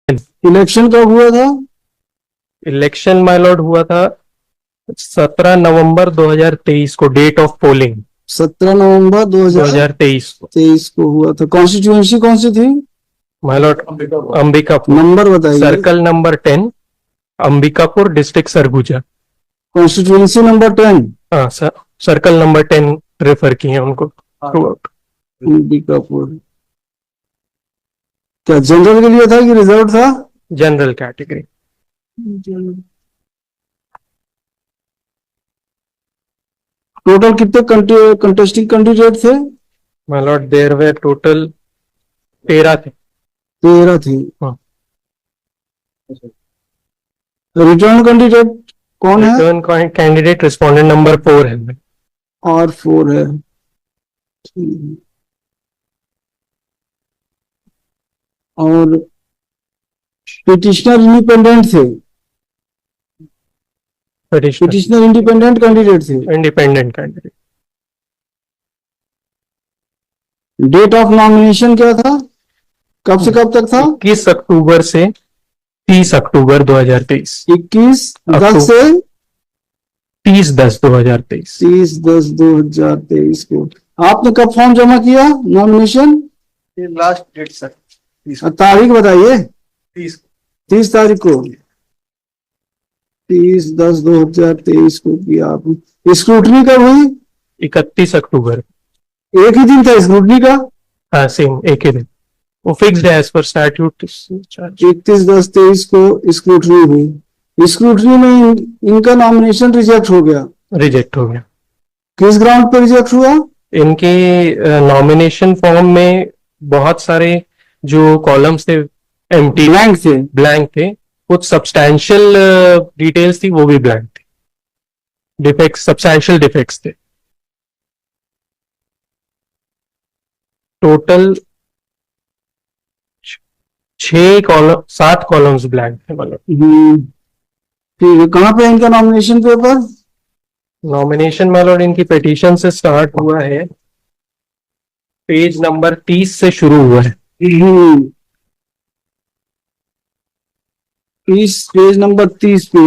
Election कब हुआ था? इलेक्शन माय लॉर्ड हुआ था 17 नवंबर 2023 को, डेट ऑफ पोलिंग 17 नवंबर 2023 को। 2023 को हुआ था। कॉन्स्टिट्यूएंसी कौन सी थी? My Lord Ambikapur. नंबर बताइए। Circle number 10, Ambikapur, district Surguja. Constituency number 10, हाँ सर, सर्कल नंबर 10 रेफर किए उनको थ्रू आउट। अंबिकापुर। क्या जनरल के लिए था कि रिजर्व था? General category. टोटल कितने कंटेस्टिंग कैंडिडेट थे? My Lord their way total 13 थे। 13 थे। हाँ। रिटर्न कैंडिडेट कौन है? रिटर्न कैंडिडेट रिस्पोंडेंट नंबर 4 है। और 4 है। और पिटिशनर इंडिपेंडेंट थे? पिटिशनर इंडिपेंडेंट कैंडिडेट थे? Independent candidate. Date of nomination क्या था? कब से कब तक था? 21 अक्टूबर से 30 अक्टूबर 2023। 21/10 से 30/10/2023। 30/10/2023 को। आपने कब फॉर्म जमा किया नॉमिनेशन? Last date sir. तारीख बताइए। 30 तारीख को। 30/10/2023 को किया आपने। स्क्रूटनी कब हुई? 31 अक्टूबर। एक ही दिन था स्क्रूटनी का? हाँ सेम एक ही दिन, वो फिक्स्ड है एज पर स्टैट्यूट। 31/10/23 को स्क्रूटनी हुई। स्क्रूटनी में इनका नॉमिनेशन रिजेक्ट हो गया। रिजेक्ट हो गया। किस ग्राउंड पर रिजेक्ट हुआ? इनके नॉमिनेशन फॉर्म में बहुत सारे जो कॉलम्स थे एम्प्टी, ब्लैंक थे। कुछ सब्सटैंशियल डिटेल्स थी, वो भी ब्लैंक थी। डिफेक्ट्स, सब्सटैंशियल डिफेक्ट्स थे। टोटल 7 कॉलम्स ब्लैंक थे। मतलब ठीक है। कहाँ पे इनका नॉमिनेशन पेपर? नॉमिनेशन मतलब इनकी पिटीशन से स्टार्ट हुआ है, पेज नंबर 30 से शुरू हुआ है। पेज नंबर 30 पे।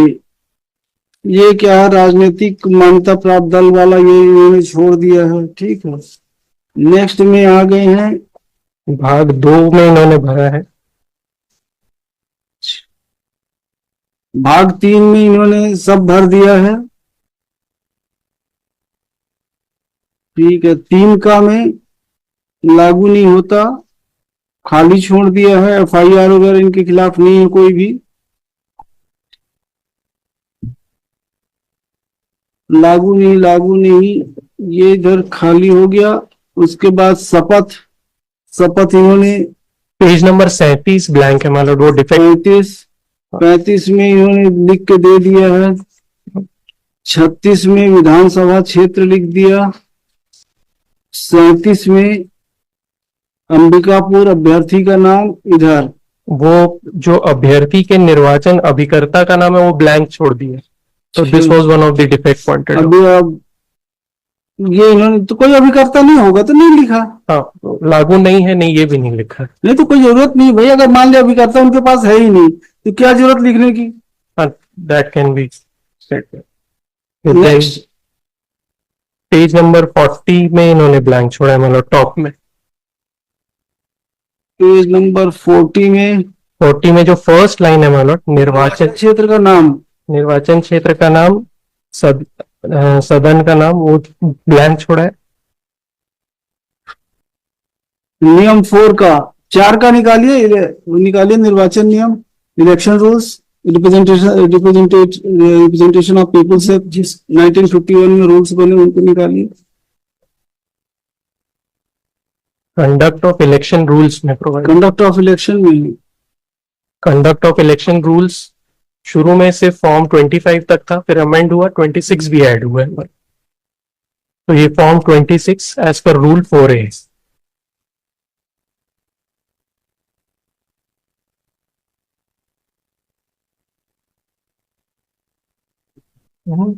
ये क्या है? राजनीतिक मान्यता प्राप्त दल वाला, ये इन्होंने छोड़ दिया है। ठीक है। नेक्स्ट में आ गए हैं, भाग 2 में इन्होंने भरा है। भाग 3 में इन्होंने सब भर दिया है। ठीक है। 3 का में लागू नहीं होता, खाली छोड़ दिया है। FIR वगैरह इनके खिलाफ नहीं है कोई भी। लागू नहीं, ये इधर खाली हो गया। उसके बाद शपथ इन्होंने पेज नंबर 37 ब्लैंक है, मतलब वो डिफेक्ट। 35 में इन्होंने लिख के दे दिया है। 36 में विधानसभा क्षेत्र लिख दिया। 37 में अंबिकापुर अभ्यर्थी का नाम इधर, वो जो अभ्यर्थी के निर्वाचन अभिकर्ता का नाम है वो ब्लैंक छोड़ दिया। तो this was one of the defect pointed. अभी अब ये इन्होंने तो कोई अभिकर्ता नहीं होगा तो नहीं लिखा। हाँ, लागू नहीं है, नहीं ये भी नहीं लिखा। नहीं तो कोई जरूरत नहीं भाई। अगर मान लिया अभिकर्ता उनके पास है ही नहीं तो क्या जरूरत लिखने की? That can be set. Next page number 40 में इन्होंने ब्लैंक छोड़ा है, मतलब टॉप में। पेज नंबर 40 में जो फर्स्ट लाइन है, मतलब निर्वाचन क्षेत्र का नाम, निर्वाचन क्षेत्र का नाम, सदन का नाम, वो ब्लैंक छोड़ा है। नियम 4 का 4 का निकालिए निर्वाचन नियम, election rules, representation of people से जिस 1951 में रूल्स बने उनको निकालिए। कंडक्ट ऑफ इलेक्शन रूल्स में प्रोवाइड। कंडक्ट ऑफ इलेक्शन में, कंडक्ट ऑफ इलेक्शन रूल्स शुरू में सिर्फ फॉर्म 25 तक था, फिर अमेंड हुआ, 26 भी ऐड हुआ है। तो ये form 26 as per rule 4A। Rule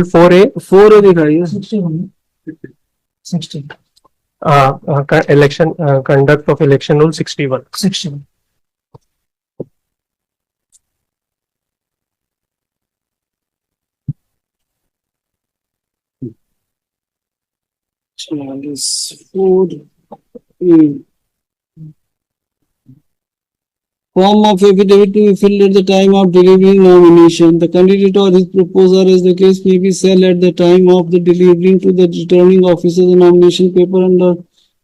4A दिखाइए। election conduct of election rule 61. 61. Form of affidavit to be filled at the time of delivering nomination. The candidate or his proposer, as the case may be, shall at the time of the delivering to the returning officer the nomination paper under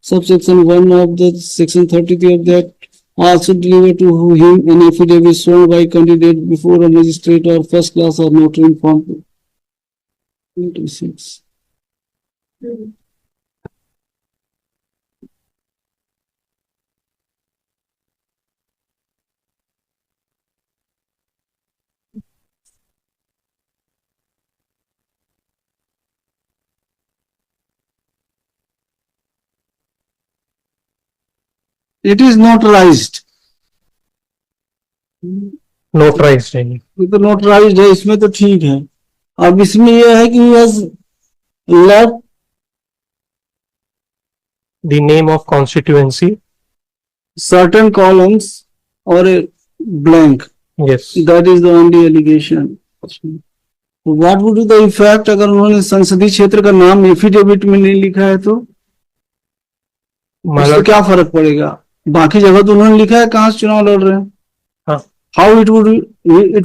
subsection 1 of the section 33 of that also deliver to him an affidavit sworn by candidate before a magistrate or first class or notary in form 26. It is notarized. Notarized है ये। ये तो notarised है, इसमें तो ठीक है। अब इसमें यह है कि he has left The name of constituency. certain columns or a blank. Yes. That is the only allegation. What would be the effect अगर उन्होंने संसदीय क्षेत्र का नाम एफिडेविट में नहीं लिखा है तो उससे मतलब क्या फर्क पड़ेगा? बाकी जगह तो उन्होंने लिखा है कहाँ से चुनाव लड़ रहे हैं। हाँ। How it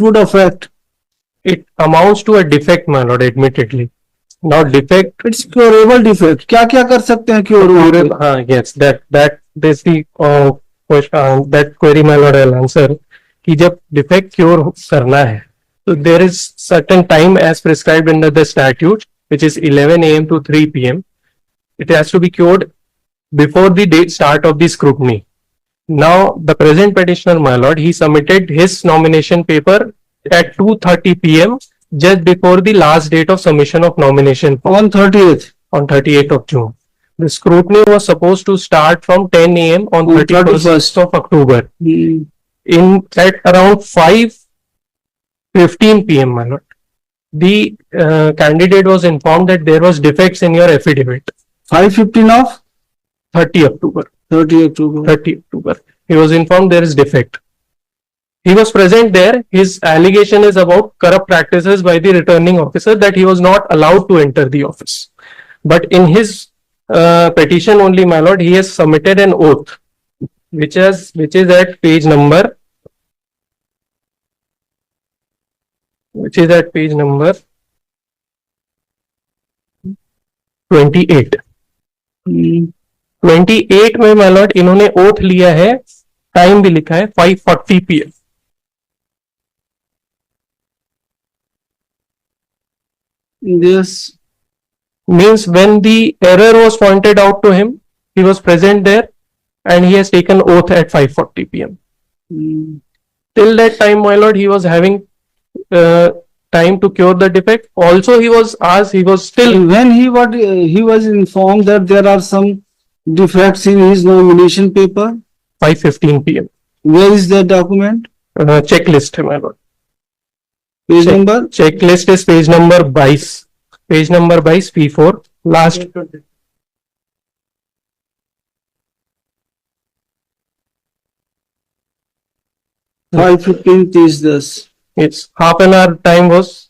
would affect? it amounts to a defect, my lord, admittedly. Not defect. It's curable defect. क्या क्या कर सकते हैं क्योर वहाँ पे? हाँ, yes, that's the question, that query, my lord, I'll answer. कि जब defect cure करना है, so there is certain time as prescribed under the statute, which is 11 a.m. to 3 p.m. It has to be cured before the date start of the scrutiny. Now, the present petitioner, my lord, he submitted his nomination paper at 2:30 p.m. just before the last date of submission of nomination On 30th. on 38th of June. The scrutiny was supposed to start from 10 a.m. on On 31st of October. Hmm. At around 5:15 p.m., my lord, the candidate was informed that there was defects in your affidavit. 5:15 of 30 October. 30 October. 30 October. He was informed there is defect. He was present there. His allegation is about corrupt practices by the returning officer, that he was not allowed to enter the office. But in his petition only, my lord, he has submitted an oath, which is at page number 28. Hmm. 28 में my lord इन्होंने oath लिया है, time भी लिखा है 5:40 p.m. This Means when the error was pointed out to him, he was present there and he has taken oath at 5:40 p.m. hmm. Till that time, my lord, he was having time to cure the defect. Also, he was asked, he was still when he was informed that there are some defects in his nomination paper. 5:15 p.m. Where is that document? Checklist है, my lord. Page Check- number? Checklist is page number 22. Page number 22, P4. Last 5:15 is this. it's half an hour time was,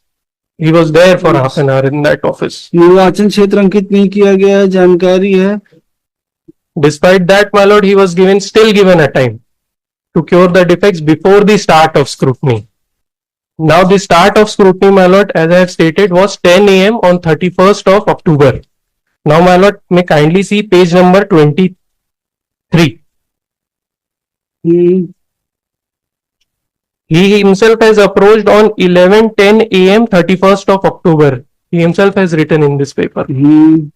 he was there for half an hour in that office. निर्वाचन क्षेत्र अंकित नहीं किया गया है, जानकारी है। Despite that, my lord, he was still given a time to cure the defects before the start of scrutiny. Now, the start of scrutiny, my lord, as I have stated, was 10 a.m. on 31st of October. Now, my lord, may kindly see page number 23. Hmm. He himself has approached on 11:10 a.m. 31st of October. He himself has written in this paper. Hmm.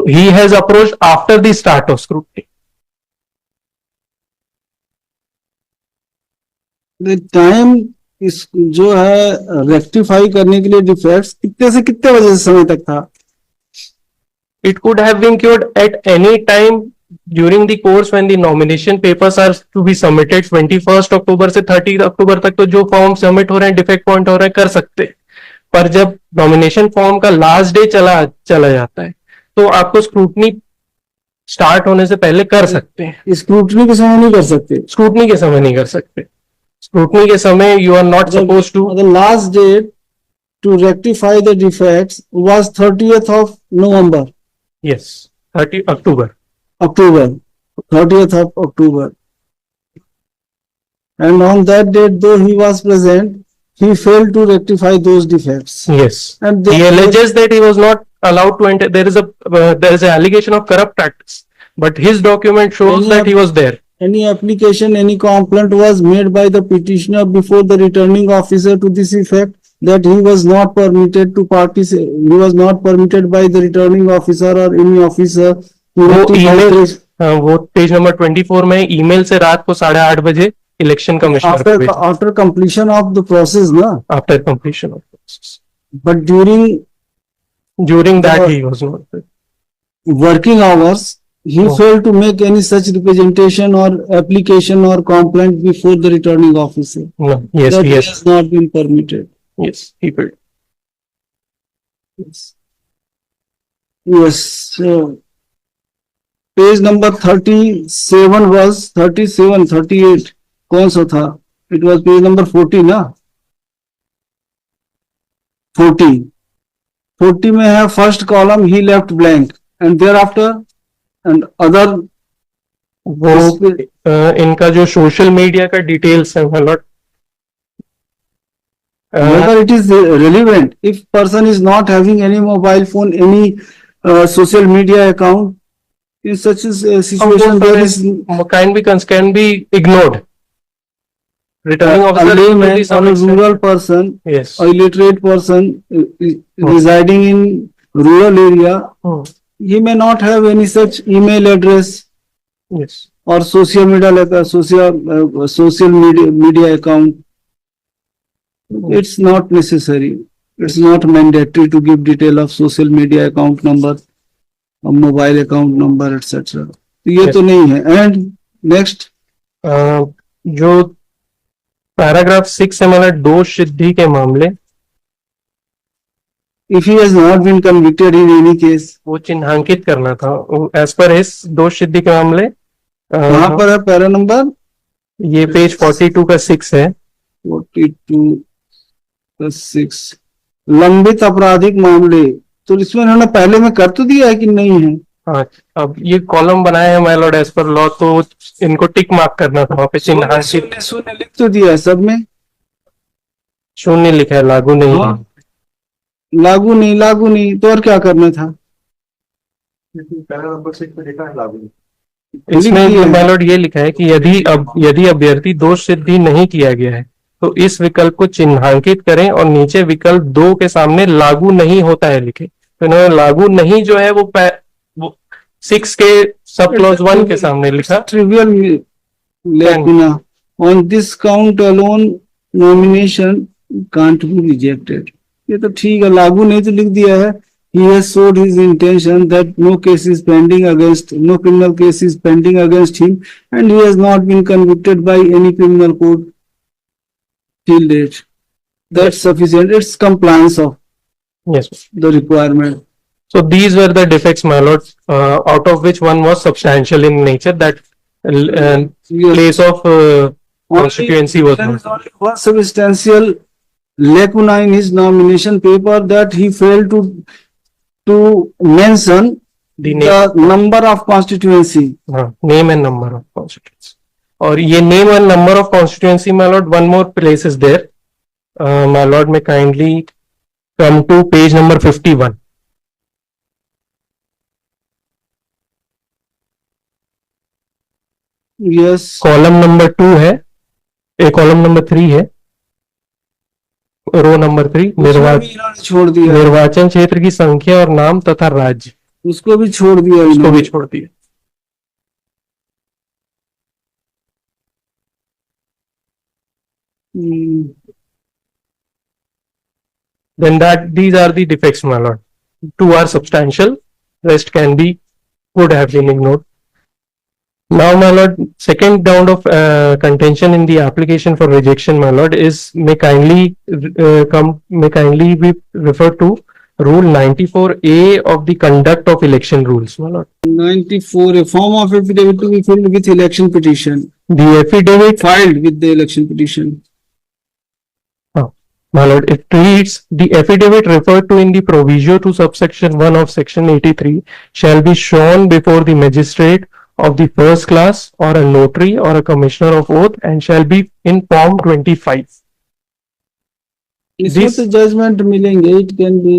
He has approached after the start of scrutiny. The time इस जो है rectify करने के लिए defects कितने से कितने बजे से समय तक था? It could have been cured at any time during the course when the nomination papers are to be submitted. 21st October से 30 अक्टूबर तक तो जो फॉर्म सबमिट हो रहे हैं, डिफेक्ट पॉइंट हो रहे हैं, कर सकते हैं। पर जब नॉमिनेशन फॉर्म का लास्ट डे चला जाता है, तो आपको स्क्रूटनी स्टार्ट होने से पहले कर सकते हैं, स्क्रूटनी के समय नहीं कर सकते. स्क्रूटनी के समय नहीं कर सकते. स्क्रूटनी के समय you are not suppose to. The last date to rectify the defects was 30th of November. Yes, 30 October. October, 30th of October. And on that date, though he was present, he failed to rectify those defects. Yes. And He alleges that he was not allowed to enter. There is an allegation of corrupt practice, but his document shows that he was there. any application, any complaint was made by the petitioner before the returning officer to this effect that he was not permitted to participate, he was not permitted by the returning officer or any officer to वो rectify email, this. वो page number 24 में email से रात को 8:30 बजे election commissioner After completion of the process, na? After completion of process. But during that he was not there. working hours, he Oh. failed to make any such representation or application or complaint before the returning officer. No. Yes, That yes, has not been permitted. yes, he did. Yes. Yes. So, page number 37 was 37, 38. कौन सा था? It was page number 40 ना? 40. 40 में है first column he left blank and thereafter and other. वो इनका जो social media का डिटेल्स है मतलब Whether it is relevant if person is not having any mobile phone, any social media account, in such a situation there is can be ignored. Returning a officer layman to some or a extent. rural person, Yes. a illiterate person residing in rural area, Hmm. he may not have any such email address Yes. or social media account. It's not necessary. It's not mandatory to give detail of social media account number, or mobile account number, etc. ये Yes. तो नहीं है. And next, जो paragraph 6 है मतलब दोष सिद्धि के मामले, if he has not been convicted in any case, वो चिन्हांकित करना था एज पर इस दोष सिद्धि के मामले. वहां पर है पैरा नंबर ये पेज 42 का 6 है. 42+6 लंबित आपराधिक मामले. तो इसमें उन्होंने पहले में कर तो दिया है कि नहीं है? हाँ, अब ये कॉलम बनाया है my lord as per law, तो इनको टिक मार्क करना था वहाँ पे चिन्हांकित. शून्य लिख तो दिया है सब में. शून्य लिखा है, लागू नहीं है. लागू नहीं तो और क्या करना था? नंबर 6 पे लिखा है लागू. इसमें लिख दिया है। माय लॉर्ड ये लिखा है कि यदि अभ्यर्थी दोष सिद्धि नहीं किया गया है तो इस विकल्प को चिन्हांकित करें और नीचे विकल्प 2 के सामने लागू नहीं होता है लिखे. तो इन्होंने लागू नहीं जो है वो 6 के सब क्लॉज 1 के सामने लिखा. Trivial लेकिन on this count alone nomination can't be rejected. ये तो ठीक है, लागू नहीं तो लिख दिया है. He has showed his intention that no criminal case is pending against him and he has not been convicted by any criminal code till date. That's sufficient. It's compliance of Yes. the requirement. So these were the defects, my lord, out of which one was substantial in nature, that Yes. place of constituency was There not. is only one substantial lacuna in his nomination paper that he failed to mention The the name, number of constituency. name and number of constituency. और ये name and number of constituency, my lord, one more place is there. My lord may kindly come to page number 51. Yes. Column number 2 है, column number 3 है, रो number 3, उसको भी इन्होंने छोड़ दिया. निर्वाचन क्षेत्र की संख्या और नाम तथा राज्य, उसको भी छोड़ दिया उसको भी इन्होंने. छोड़ दिया. Hmm. Then these are the defects, my lord. 2 are substantial, rest could have been ignored. Now, my lord, second round of contention in the application for rejection, my lord, is may kindly be referred to Rule 94A of the conduct of election rules, my lord. 94, a form of affidavit to be filled with election petition, The affidavit, filed with the election petition. my lord, it reads, the affidavit referred to in the proviso to subsection 1 of section 83 shall be shown before the magistrate of the first class or a notary or a commissioner of oath and shall be in form 25. इसमें This- तो judgement मिलेंगे, it can be